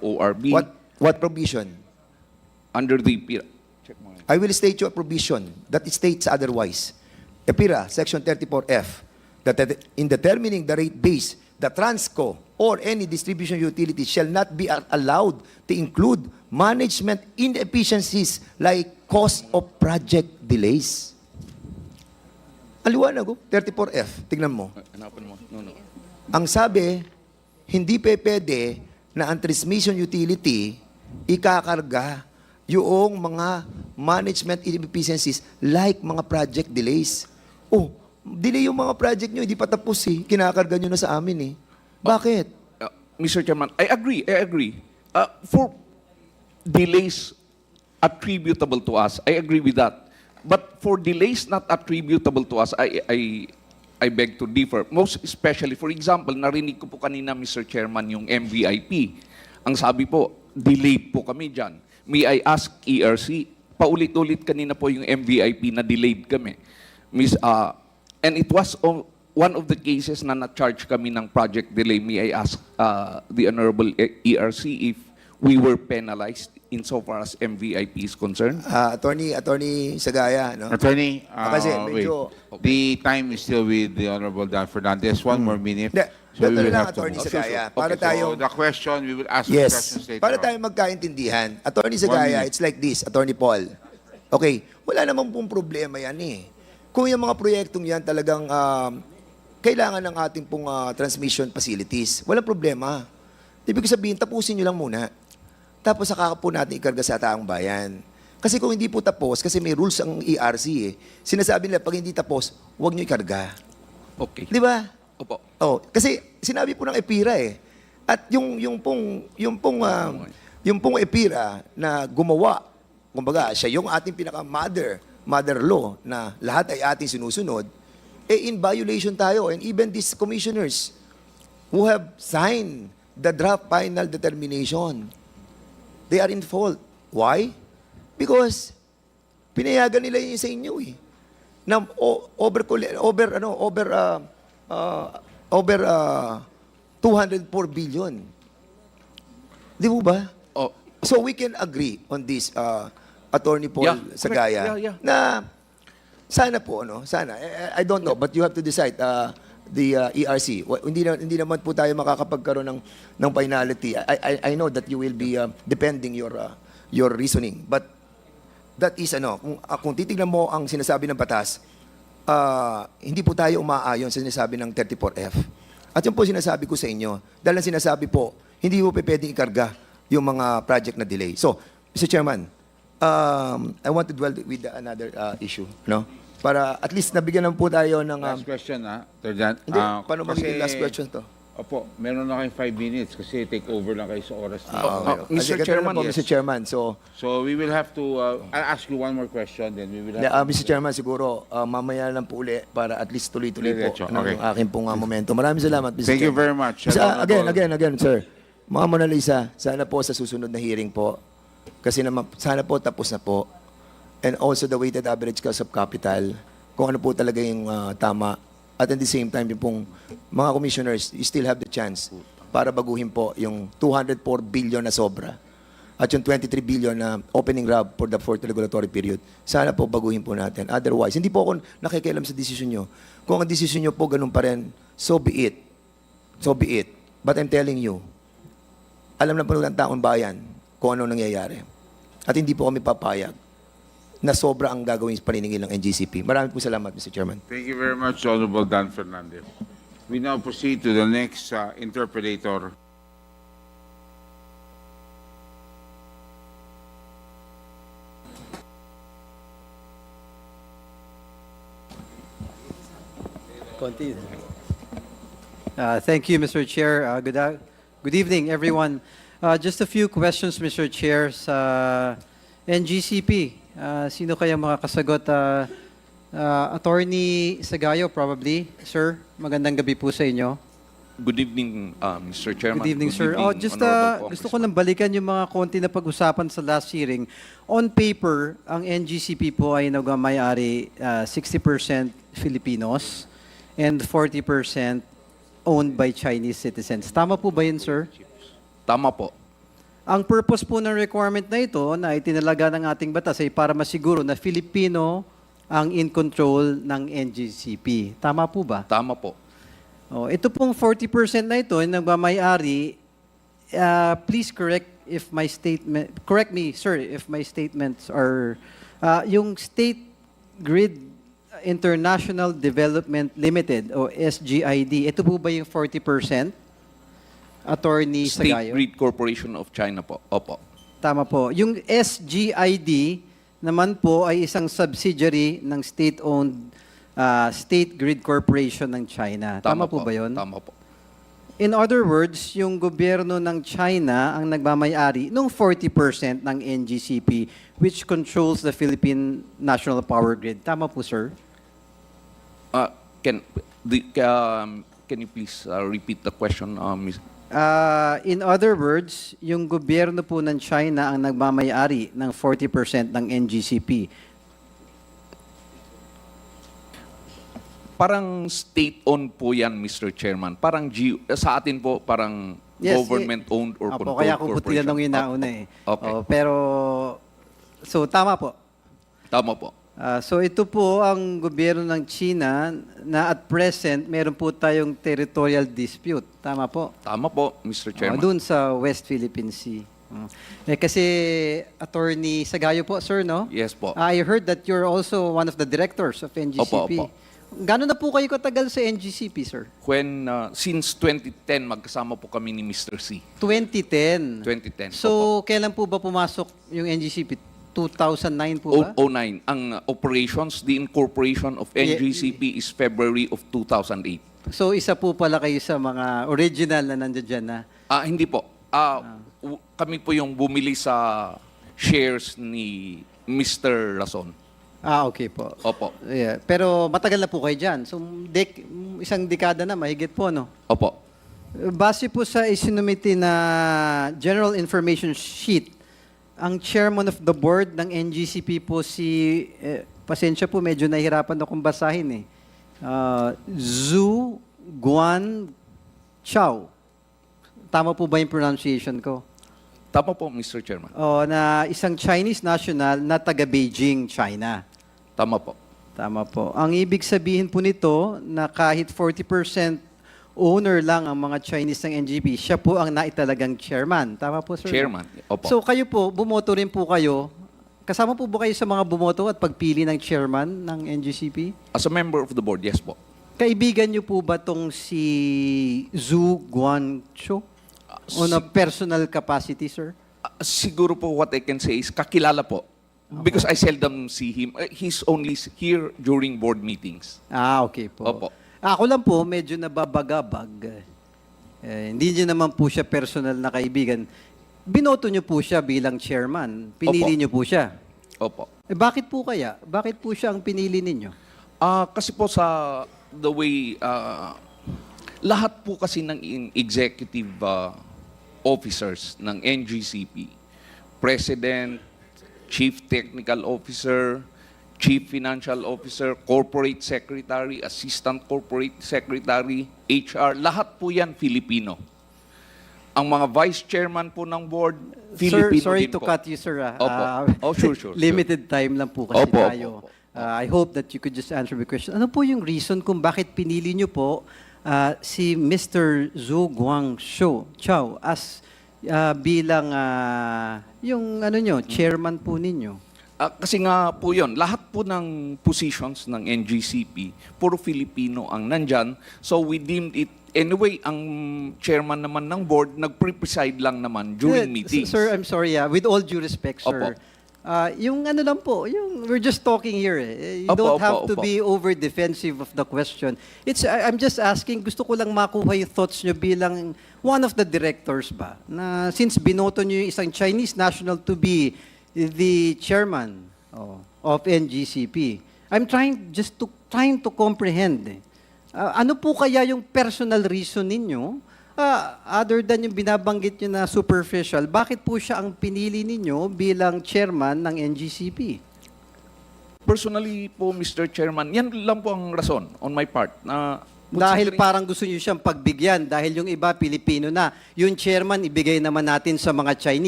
ORB What provision? under the check mo. I will state you a provision that states otherwise. EPIRA, Section 34F, that in determining the rate base, the Transco or any distribution utility shall not be allowed to include management inefficiencies like cost of project delays. Ang liwanag, 34F. Tignan mo. Hanapan mo. No. Ang sabi, hindi pwede na ang transmission utility ikakarga yung mga management inefficiencies like mga project delays. Oh, delay yung mga project nyo, hindi pa tapos eh. Kinakarga nyo na sa amin eh. Bakit? Mr. Chairman, I agree. For delays attributable to us, I agree with that. But for delays not attributable to us, I beg to differ. Most especially, for example, narinig ko po kanina, Mr. Chairman, yung MVIP. Ang sabi po, delayed po kami dyan. May I ask ERC, paulit-ulit kanina po yung MVIP na delayed kami. And it was one of the cases na na-charge kami ng project delay. May I ask the Honorable ERC if we were penalized insofar as MVIP is concerned? Attorney Sagaya, no? Attorney, Kasi medyo... the time is still with the Honorable Dan Fernandez. One more minute. Hindi, So we ganito will lang, have to Attorney move. Sagaya. Okay, Para tayo... So the question, we will ask the questions Yes, later para on. tayo magkaintindihan. Attorney 1 Sagaya, minute. it's like this, Attorney Paul. Okay, wala namang pong problema yan eh. Kung yung mga proyektong yan talagang kailangan ng ating pong transmission facilities, walang problema. Ibig sabihin, tapusin nyo lang muna. Tapos saka po natin ikarga sa taong bayan. Kasi kung hindi po tapos, kasi may rules ang ERC eh, sinasabi nila pag hindi tapos, huwag nyo ikarga. Okay. Di ba? Opo. Oh, kasi sinabi po ng EPIRA eh. At yung pong EPIRA na gumawa, kumbaga, siya yung ating mother law na lahat ay ating sinusunod, eh in violation tayo. And even these commissioners who have signed the draft final determination, they are in fault. Why? Because pinayagan nila yun sa inyo eh. Na over 204 billion. Di mo ba? Oh, So we can agree on this, Attorney Paul Yeah, Sagaya, correct. Yeah. na sana po, sana, I don't know, but you have to decide, the ERC. Hindi naman po tayo makakapagkaroon ng finality. I know that you will be defending your reasoning, but that is, kung titignan mo ang sinasabi ng batas, hindi po tayo umaayon sa sinasabi ng 34F. At yun po sinasabi ko sa inyo, dahil ang sinasabi po, hindi po pwedeng ikarga yung mga project na delay. So, Mr. Chairman, I want to dwell with another issue, no? Para at least nabigyan naman po tayo ng... Last question, Sir Dan. Hindi, paano magiging last question to? Opo, meron na kayong 5 minutes kasi take over lang kayo sa oras na. Mr. Kasi ganito Chairman, lang po, yes. Mr. Chairman, so... So we will have to, I'll ask you one more question, then we will have to... Mr. Chairman, siguro, mamaya lang po uli para at least tuloy-tuloy po Diretso, ng okay. aking pong momento. Maraming salamat, Mr. Thank you Chairman. very much. Again, sir. Mga Mona Lisa, sana po sa susunod na hearing po, kasi naman, sana po tapos na po. And also the weighted average cost of capital, kung ano po talaga yung tama. At at the same time, yung pong mga commissioners, you still have the chance para baguhin po yung 204 billion na sobra at yung 23 billion na opening RAB for the fourth regulatory period. Sana po baguhin po natin. Otherwise, hindi po ako nakikialam sa desisyon nyo. Kung ang desisyon nyo po ganun pa rin, so be it. So be it. But I'm telling you, alam na po ng taong bayan kung ano nangyayari. At hindi po kami papayag na sobra ang gagawin sa paniningil ng NGCP. Maraming po salamat, Mr. Chairman. Thank you very much, Honorable Dan Fernandez. We now proceed to the next interpolator. Thank you, Mr. Chair. Good evening, everyone. Just a few questions, Mr. Chair, sa NGCP. Sino kaya makakasagot? Attorney Sagayo, probably. Sir, magandang gabi po sa inyo. Good evening, Mr. Chairman. Good evening, sir. Just Honorable gusto ko nang balikan yung mga konti na pag-usapan sa last hearing. On paper, ang NGCP po ay nagmamayari 60% Filipinos and 40% owned by Chinese citizens. Tama po ba yun, sir? Tama po. Ang purpose po ng requirement na ito na itinalaga ng ating batas ay para masiguro na Filipino ang in control ng NGCP. Tama po ba? Tama po. Oh, ito pong 40% na ito yung nagmamay-ari, please correct me, sir, if my statements are, yung State Grid International Development Limited o SGID, ito po ba yung 40%? Attorney State Sagayo? Grid Corporation of China po. Opo. Tama po. Yung SGID naman po ay isang subsidiary ng state-owned State Grid Corporation ng China. Tama po ba yun? Tama po. In other words, yung gobyerno ng China ang nagmamay-ari ng 40% ng NGCP which controls the Philippine National Power Grid. Tama po, sir? Can you please repeat the question, Ms. In other words, yung gobyerno po ng China ang nagmamay-ari ng 40% ng NGCP. Parang state-owned po yan, Mr. Chairman. Parang sa atin po, parang Yes, government-owned or Opo, controlled kaya kung po corporation. tinanong yun nauna eh. Okay. Oh, pero, so tama po. Tama po. So ito po ang gobyerno ng China na at present meron po tayong territorial dispute. Tama po. Tama po, Mr. Chairman. Doon sa West Philippine Sea. Kasi Attorney Sagayo po, sir, no? Yes po. I heard that you're also one of the directors of NGCP. Opo. Gano'n na po kayo katagal sa NGCP, sir? Since 2010, magkasama po kami ni Mr. C. 2010. 2010. So, kailan po ba pumasok yung NGCP? 2009 po ba? 09. Ang operations, the incorporation of NGCP is February of 2008. So, isa po pala kayo sa mga original na nandiyan dyan na. Hindi po. Kami po yung bumili sa shares ni Mr. Rason. Okay po. Opo. Yeah. Pero matagal na po kayo dyan. So, isang dekada na, mahigit po, no? Opo. Base po sa isinumiti na General Information Sheet, ang chairman of the board ng NGCP po pasensya po, medyo nahihirapan akong basahin eh. Zhu Guan Chao. Tama po ba yung pronunciation ko? Tama po, Mr. Chairman. Na isang Chinese national na taga Beijing, China. Tama po. Tama po. Ang ibig sabihin po nito na kahit 40% owner lang ang mga Chinese ng NGCP, siya po ang naitalagang chairman. Tama po, sir? Chairman. Opo. So kayo po, bumoto rin po kayo. Kasama po ba kayo sa mga bumoto at pagpili ng chairman ng NGCP? As a member of the board, yes po. Kaibigan niyo po ba tong si Zhu Guangzhou? On a personal capacity, sir? Siguro po what I can say is kakilala po. Because I seldom see him. He's only here during board meetings. Okay po. Opo. Ako lang po, medyo nababagabag. Hindi niyo naman po siya personal na kaibigan. Binoto niyo po siya bilang chairman. Pinili Opo. niyo po siya. Opo. Bakit po kaya? Bakit po siya ang pinili ninyo? Kasi po sa the way, lahat po kasi ng executive officers ng NGCP, President, Chief Technical Officer, Chief Financial Officer, Corporate Secretary, Assistant Corporate Secretary, HR, lahat po yan Filipino. Ang mga Vice Chairman po ng board, Filipino Sir, sorry din to po. cut you, sir. Sure. Limited time lang po kasi Opo, tayo. opo. I hope that you could just answer the question. Ano po yung reason kung bakit pinili niyo po si Mr. Zhu Guangzhou Chao as bilang yung chairman po ninyo? Kasi nga po yun, lahat po ng positions ng NGCP, puro Filipino ang nandyan. So we deemed it, anyway, ang chairman naman ng board, nagpre-preside lang naman during meetings. Sir, I'm sorry, with all due respect, Opo. sir. Yung lang po, we're just talking here. You Opo, don't have opo, to opo. be over-defensive of the question. I'm just asking, gusto ko lang makuha yung thoughts nyo bilang one of the directors ba? Na since binoto nyo yung isang Chinese national to be the chairman of NGCP, I'm trying to comprehend. Ano po kaya yung personal reason ninyo? Other than yung binabanggit nyo na superficial, bakit po siya ang pinili ninyo bilang chairman ng NGCP? Personally po, Mr. Chairman, yan lang po ang rason on my part. Na Dahil considering- parang gusto nyo siyang pagbigyan, dahil yung iba Pilipino na, yung chairman ibigay naman natin sa mga Chinese.